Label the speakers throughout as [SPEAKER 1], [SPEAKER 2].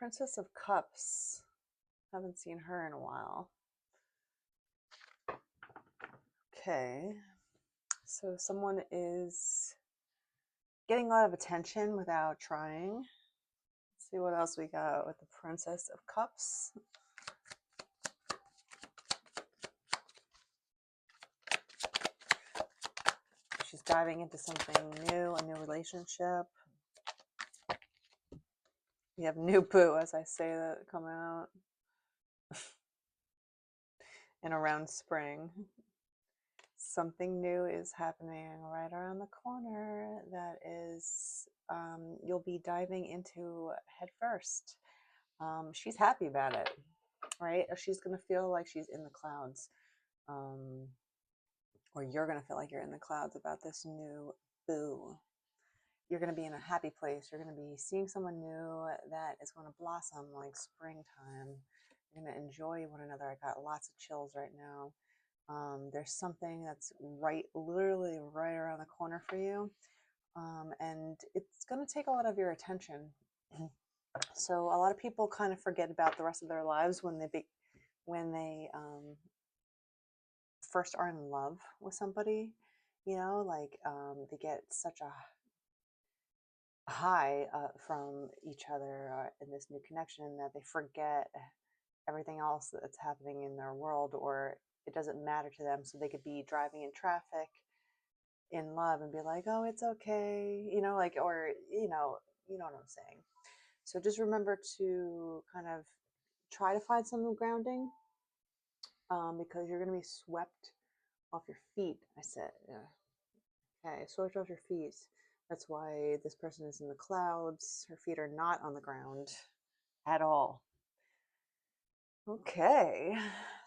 [SPEAKER 1] Princess of Cups. Haven't seen her in a while. Okay. So someone is getting a lot of attention without trying. Let's see what else we got with the Princess of Cups. She's diving into something new, a new relationship. You have new boo, as I say that, coming out in around spring. Something new is happening right around the corner that is you'll be diving into head first. She's happy about it, right? She's going to feel like she's in the clouds, or you're going to feel like you're in the clouds about this new boo. You're going to be in a happy place. You're going to be seeing someone new that is going to blossom like springtime. You're going to enjoy one another. I got lots of chills right now. There's something that's literally right around the corner for you. And it's going to take a lot of your attention. So a lot of people kind of forget about the rest of their lives when they first are in love with somebody, like they get such a high from each other in this new connection that they forget everything else that's happening in their world, or it doesn't matter to them. So they could be driving in traffic in love and be like, oh, it's okay, or you know what I'm saying. So just remember to kind of try to find some grounding, because you're going to be swept off your feet. I said, yeah. Okay, swept off your feet. That's why this person is in the clouds. Her feet are not on the ground at all. Okay,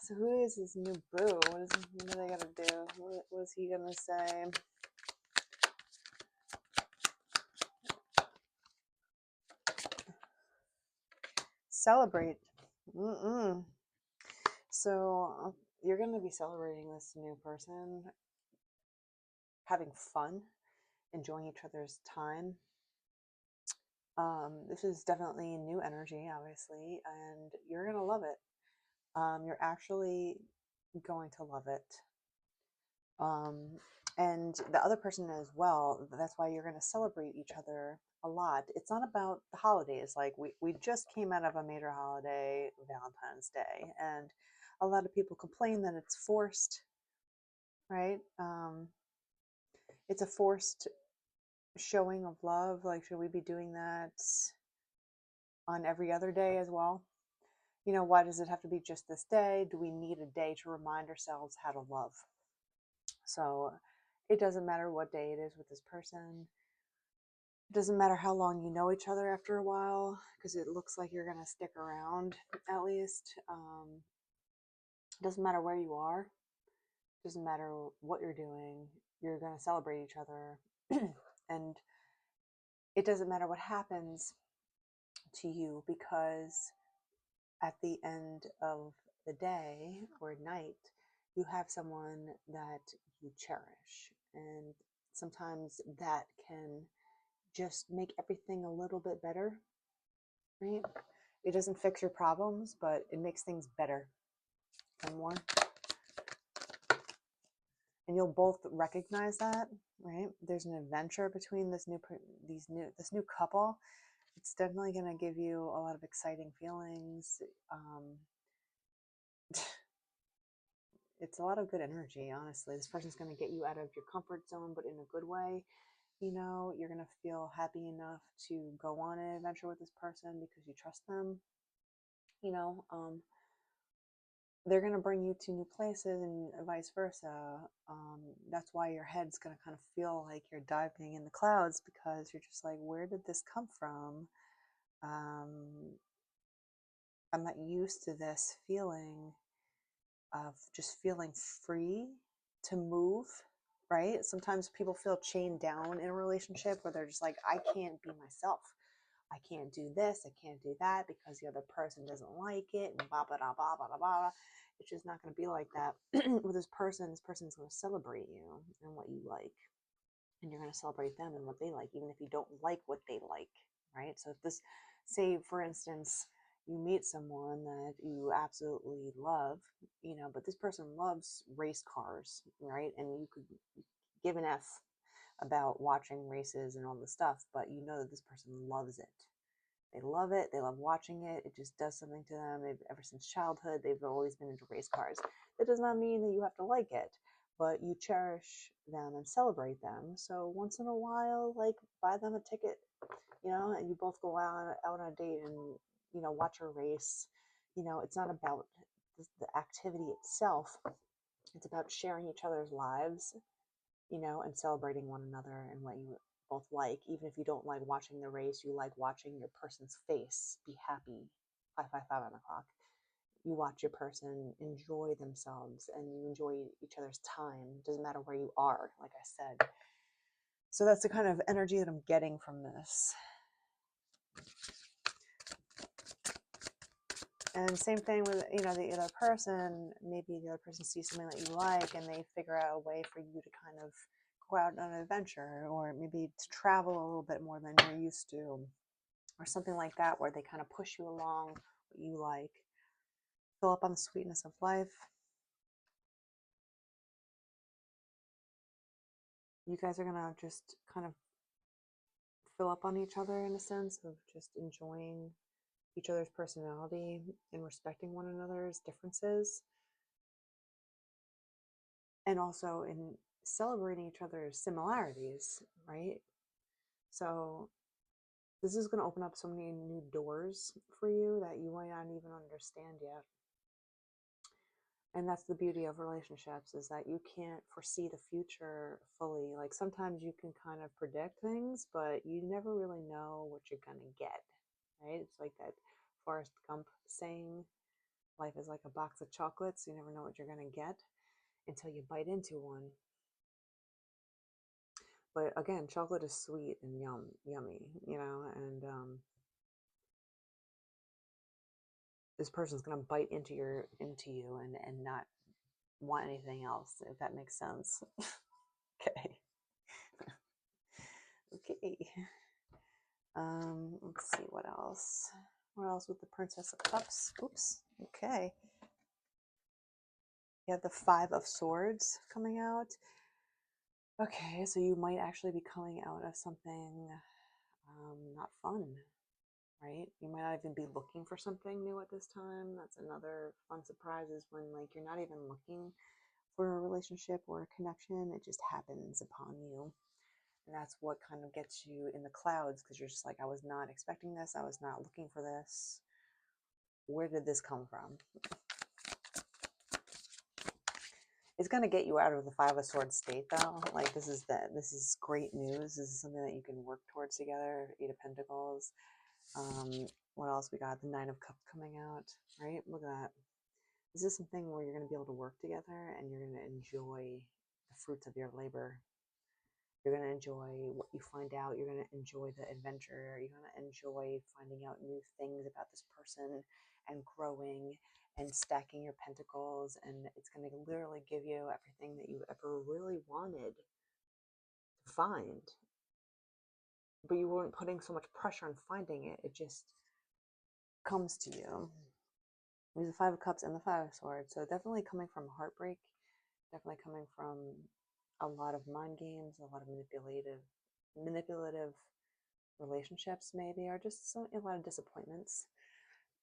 [SPEAKER 1] so who is this new boo? What are they gonna do? What is he gonna say? Celebrate. So you're gonna be celebrating this new person, having fun, enjoying each other's time. This is definitely new energy, obviously, and you're gonna love it. You're actually going to love it. And the other person as well. That's why you're going to celebrate each other a lot. It's not about the holidays. Like we just came out of a major holiday, Valentine's Day, and a lot of people complain that it's forced, right? It's a forced showing of love. Like, should we be doing that on every other day as well? Why does it have to be just this day? Do we need a day to remind ourselves how to love? So it doesn't matter what day it is with this person. It doesn't matter how long you know each other after a while, because it looks like you're going to stick around at least. It doesn't matter where you are. It doesn't matter what you're doing. You're going to celebrate each other. And it doesn't matter what happens to you, because at the end of the day or night, you have someone that you cherish. And sometimes that can just make everything a little bit better, right? It doesn't fix your problems, but it makes things better and more. And you'll both recognize that, right? There's an adventure between this new couple. It's definitely going to give you a lot of exciting feelings. It's a lot of good energy, honestly. This person's going to get you out of your comfort zone, but in a good way. You're going to feel happy enough to go on an adventure with this person because you trust them. They're going to bring you to new places and vice versa. That's why your head's going to kind of feel like you're diving in the clouds, because you're just like, where did this come from? I'm not used to this feeling of just feeling free to move, right? Sometimes people feel chained down in a relationship where they're just like, I can't be myself. I can't do this. I can't do that because the other person doesn't like it, and blah, blah, blah, blah, blah, blah. It's just not going to be like that with this person. This person's going to celebrate you and what you like. And you're going to celebrate them and what they like, even if you don't like what they like, right? So if this say, for instance, you meet someone that you absolutely love, but this person loves race cars, right? And you could give an F about watching races and all the stuff, but you know that this person loves it. They love it. They love watching it. It just does something to them. Ever since childhood, they've always been into race cars. That does not mean that you have to like it, but you cherish them and celebrate them. So once in a while, like, buy them a ticket, and you both go out on a date and, watch a race. It's not about the activity itself. It's about sharing each other's lives, and celebrating one another and what you both like. Even if you don't like watching the race, you like watching your person's face be happy. 555 on the clock. You watch your person enjoy themselves and you enjoy each other's time. It doesn't matter where you are, like I said. So that's the kind of energy that I'm getting from this. And same thing with, the other person. Maybe the other person sees something that you like and they figure out a way for you to kind of go out on an adventure, or maybe to travel a little bit more than you're used to, or something like that, where they kind of push you along what you like. Fill up on the sweetness of life. You guys are going to just kind of fill up on each other in a sense of just enjoying each other's personality and respecting one another's differences, and also in celebrating each other's similarities, right? So this is going to open up so many new doors for you that you might not even understand yet. And that's the beauty of relationships, is that you can't foresee the future fully. Like, sometimes you can kind of predict things, but you never really know what you're going to get, right? It's like that Forrest Gump saying, life is like a box of chocolates. You never know what you're going to get until you bite into one. But again, chocolate is sweet and yummy, and this person's going to bite into you and not want anything else, if that makes sense. Okay. Okay. Let's see what else. What else with the Princess of Cups? Oops. Okay. You have the Five of Swords coming out. Okay, so you might actually be coming out of something not fun, right? You might not even be looking for something new at this time. That's another fun surprise, is when, like, you're not even looking for a relationship or a connection. It just happens upon you. And that's what kind of gets you in the clouds, because you're just like, I was not expecting this. I was not looking for this. Where did this come from? It's going to get you out of the Five of Swords state, though. Like, this is great news. This is something that you can work towards together. Eight of Pentacles. What else we got? The Nine of Cups coming out, right? Look at that. This is something where you're going to be able to work together and you're going to enjoy the fruits of your labor. You're going to enjoy what you find out. You're going to enjoy the adventure. You're going to enjoy finding out new things about this person and growing and stacking your pentacles. And it's going to literally give you everything that you ever really wanted to find. But you weren't putting so much pressure on finding it. It just comes to you. There's the Five of Cups and the Five of Swords. So definitely coming from heartbreak. Definitely coming from a lot of mind games, a lot of manipulative relationships, maybe, or just a lot of disappointments.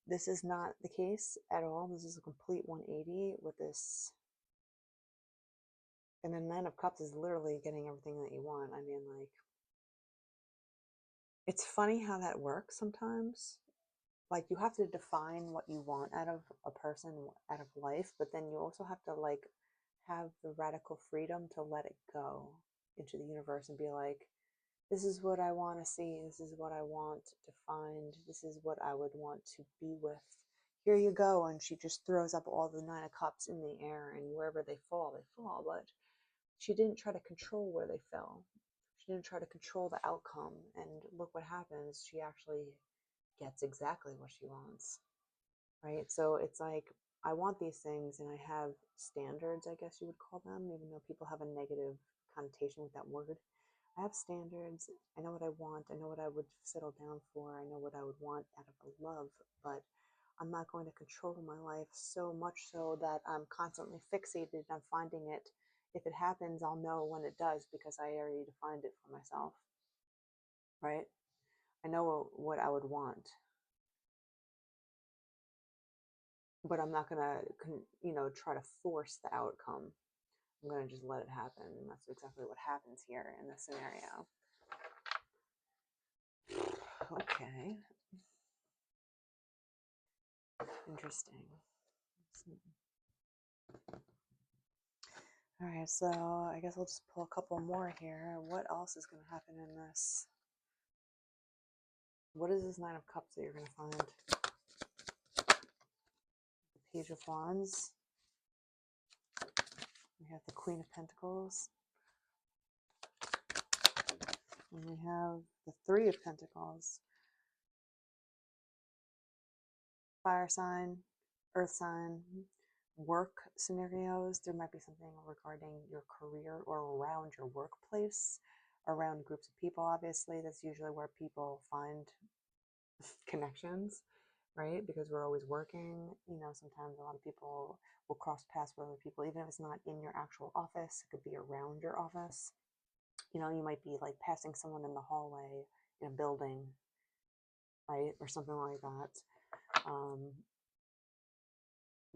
[SPEAKER 1] This is not the case at all. This is a complete 180 with this. And the Nine of Cups is literally getting everything that you want. I mean, like, it's funny how that works sometimes. Like, you have to define what you want out of a person, out of life, but then you also have to, like, have the radical freedom to let it go into the universe and be like, this is what I want to see. This is what I want to find. This is what I would want to be with. Here you go. And she just throws up all the Nine of Cups in the air, and wherever they fall, they fall. But she didn't try to control where they fell. She didn't try to control the outcome. And look what happens. She actually gets exactly what she wants, right? So it's like, I want these things and I have standards, I guess you would call them, even though people have a negative connotation with that word. I have standards. I know what I want. I know what I would settle down for. I know what I would want out of a love, but I'm not going to control my life so much so that I'm constantly fixated on finding it. If it happens, I'll know when it does because I already defined it for myself, right? I know what I would want, but I'm not going to, try to force the outcome. I'm going to just let it happen. And that's exactly what happens here in this scenario. Okay. Interesting. All right, so I guess I'll just pull a couple more here. What else is going to happen in this? What is this Nine of Cups that you're going to find? The Page of Wands. We have the Queen of Pentacles. And we have the Three of Pentacles. Fire sign, earth sign, work scenarios. There might be something regarding your career or around your workplace, around groups of people, obviously. That's usually where people find connections, right? Because we're always working. Sometimes a lot of people will cross paths with other people, even if it's not in your actual office. It could be around your office. You might be like passing someone in the hallway in a building, right? Or something like that.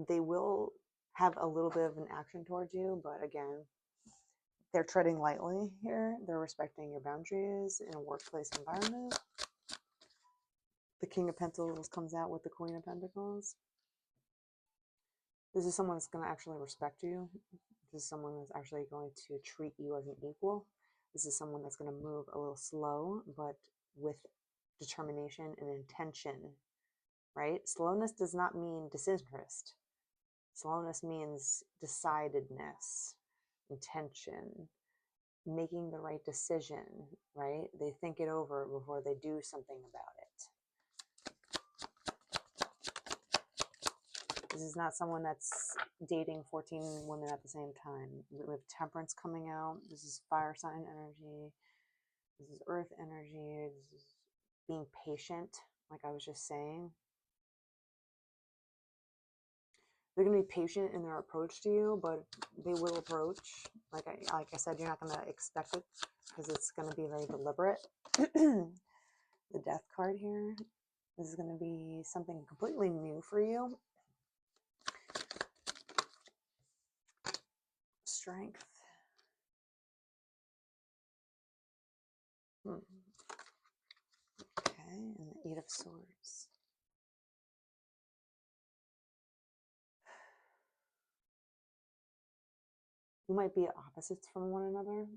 [SPEAKER 1] They will have a little bit of an action towards you, but again, they're treading lightly here. They're respecting your boundaries in a workplace environment. The King of Pentacles comes out with the Queen of Pentacles. This is someone that's going to actually respect you. This is someone that's actually going to treat you as an equal. This is someone that's going to move a little slow, but with determination and intention, right? Slowness does not mean disinterest. Slowness means decidedness, intention, making the right decision, right? They think it over before they do something about it. This is not someone that's dating 14 women at the same time. We have Temperance coming out. This is fire sign energy. This is earth energy. This is being patient, like I was just saying. They're going to be patient in their approach to you, but they will approach. Like I said, you're not going to expect it because it's going to be very deliberate. The Death card here. This is going to be something completely new for you. Strength. Okay, and the Eight of Swords. You might be opposites from one another.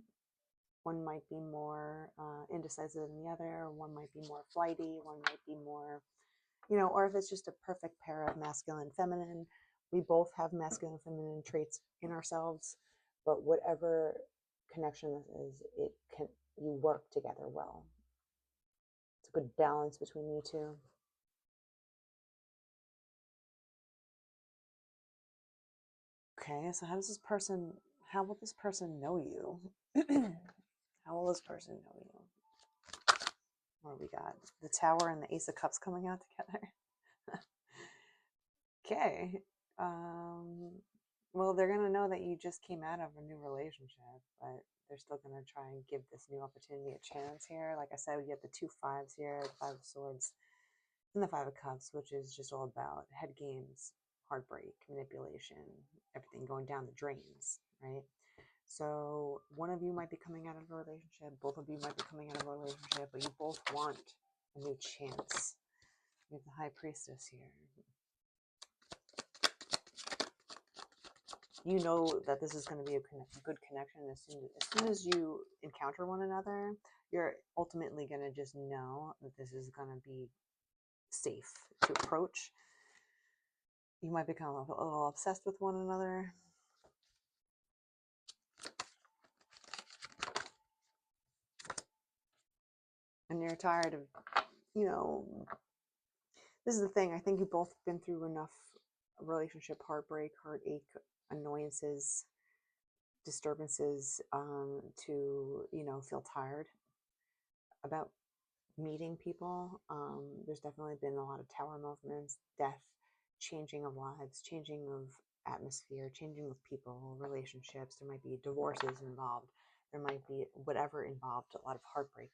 [SPEAKER 1] One might be more indecisive than the other. One might be more flighty. One might be more, or if it's just a perfect pair of masculine and feminine. We both have masculine and feminine traits in ourselves, but whatever connection this is, you work together well. It's a good balance between you two. Okay, so how will this person know you? How will this person know you? What do we got? The Tower and the Ace of Cups coming out together. Okay. Well, they're going to know that you just came out of a new relationship, but they're still going to try and give this new opportunity a chance here. Like I said, we get the 2 5s here, the 5 of Swords, and the 5 of Cups, which is just all about head games, heartbreak, manipulation, everything going down the drains, right? So one of you might be coming out of a relationship, both of you might be coming out of a relationship, but you both want a new chance. We have the High Priestess here. You know that this is going to be a good connection as soon as you encounter one another. You're ultimately going to just know that this is going to be safe to approach. You might become a little obsessed with one another. And you're tired of, this is the thing. I think you've both been through enough relationship heartbreak, heartache, annoyances disturbances to, feel tired about meeting people. There's definitely been a lot of tower movements, death, changing of lives, changing of atmosphere, changing of people, relationships. There might be divorces involved. There might be whatever involved, a lot of heartbreak.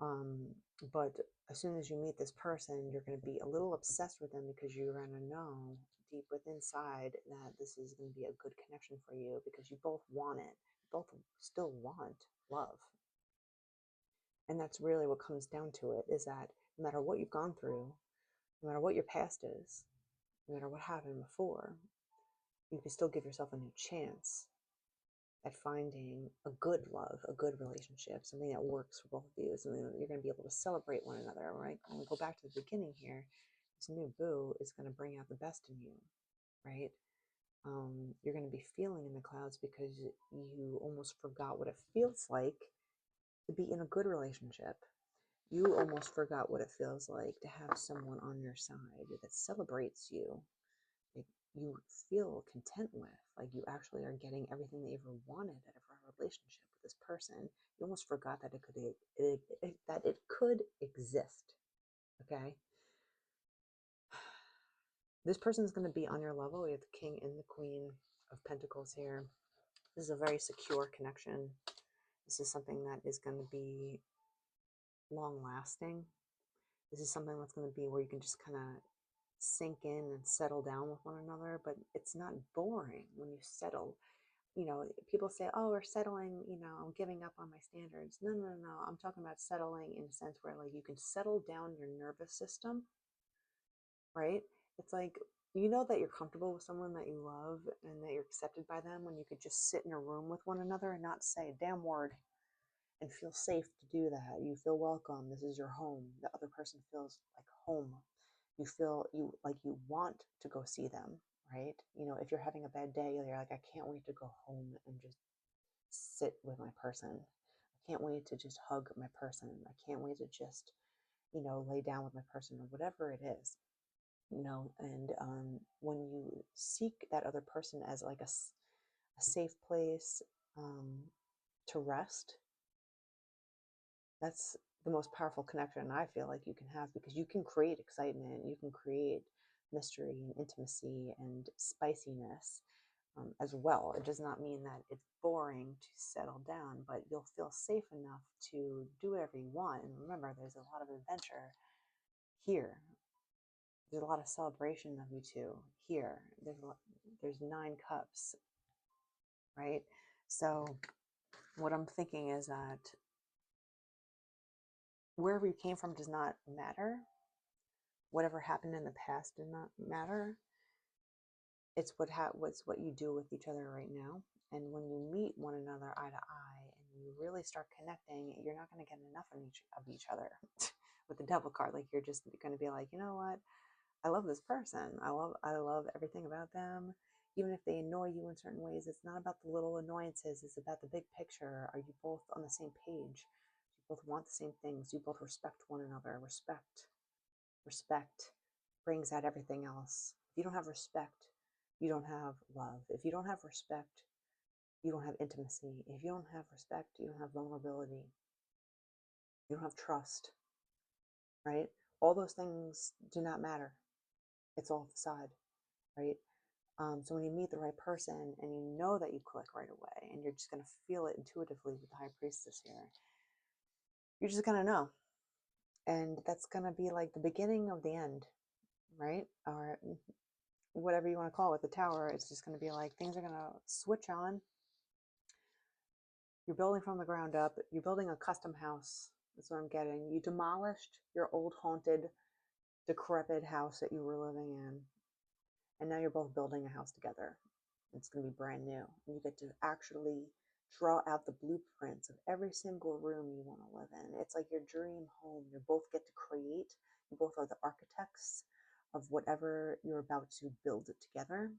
[SPEAKER 1] Um, but as soon as you meet this person, you're going to be a little obsessed with them because you're going to know deep within inside that this is going to be a good connection for you because you both want it. You both still want love. And that's really what comes down to it, is that no matter what you've gone through, no matter what your past is, no matter what happened before, you can still give yourself a new chance at finding a good love, a good relationship, something that works for both of you, something that you're going to be able to celebrate one another, right? When we go back to the beginning here, this new boo is going to bring out the best in you, right? You're going to be feeling in the clouds because you almost forgot what it feels like to be in a good relationship. You almost forgot what it feels like to have someone on your side that celebrates you, like you feel content with, like you actually are getting everything that you ever wanted out of a relationship with this person. You almost forgot that it could exist. Okay, this person is going to be on your level. We have the King and the Queen of Pentacles here. This is a very secure connection. This is something that is going to be long lasting. This is something that's going to be where you can just kind of sink in and settle down with one another, but it's not boring when you settle. People say, oh, we're settling, I'm giving up on my standards. No, no, no. I'm talking about settling in a sense where like you can settle down your nervous system, right? It's like, that you're comfortable with someone that you love and that you're accepted by them when you could just sit in a room with one another and not say a damn word and feel safe to do that. You feel welcome. This is your home. The other person feels like home. You feel you want to go see them, right? If you're having a bad day, you're like, I can't wait to go home and just sit with my person. I can't wait to just hug my person. I can't wait to just, lay down with my person or whatever it is, and when you seek that other person as like a safe place to rest, that's the most powerful connection I feel like you can have, because you can create excitement, you can create mystery and intimacy and spiciness as well. It does not mean that it's boring to settle down, but you'll feel safe enough to do whatever you want. And remember, there's a lot of adventure here. There's a lot of celebration of you two here. There's 9 cups, right? So what I'm thinking is that wherever you came from does not matter. Whatever happened in the past did not matter. It's what you do with each other right now. And when you meet one another eye to eye and you really start connecting, you're not going to get enough of each other. With the Devil card, like you're just going to be like, you know what? I love this person. I love everything about them. Even if they annoy you in certain ways, it's not about the little annoyances. It's about the big picture. Are you both on the same page? You both want the same things. You both respect one another. Respect brings out everything else. If you don't have respect, you don't have love. If you don't have respect, you don't have intimacy. If you don't have respect, you don't have vulnerability. You don't have trust, right? All those things do not matter. It's all facade, right? So when you meet the right person and you know that you click right away and you're just going to feel it intuitively with the High Priestess here, you're just going to know. And that's going to be like the beginning of the end, right? Or whatever you want to call it, the tower. It's just going to be like things are going to switch on. You're building from the ground up. You're building a custom house. That's what I'm getting. You demolished your old haunted, decrepit house that you were living in. And now you're both building a house together. It's going to be brand new. And you get to actually draw out the blueprints of every single room you want to live in. It's like your dream home. You both get to create. You both are the architects of whatever you're about to build it together.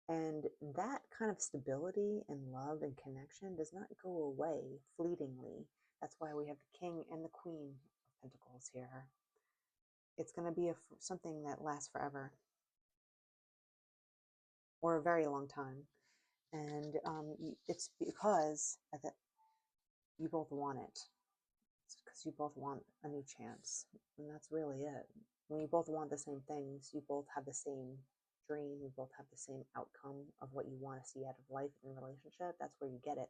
[SPEAKER 1] And that kind of stability and love and connection does not go away fleetingly. That's why we have the King and the Queen of Pentacles here. It's going to be something that lasts forever, or a very long time. And it's because you both want it. It's because you both want a new chance. And that's really it. When you both want the same things, you both have the same dream, you both have the same outcome of what you want to see out of life and relationship, that's where you get it.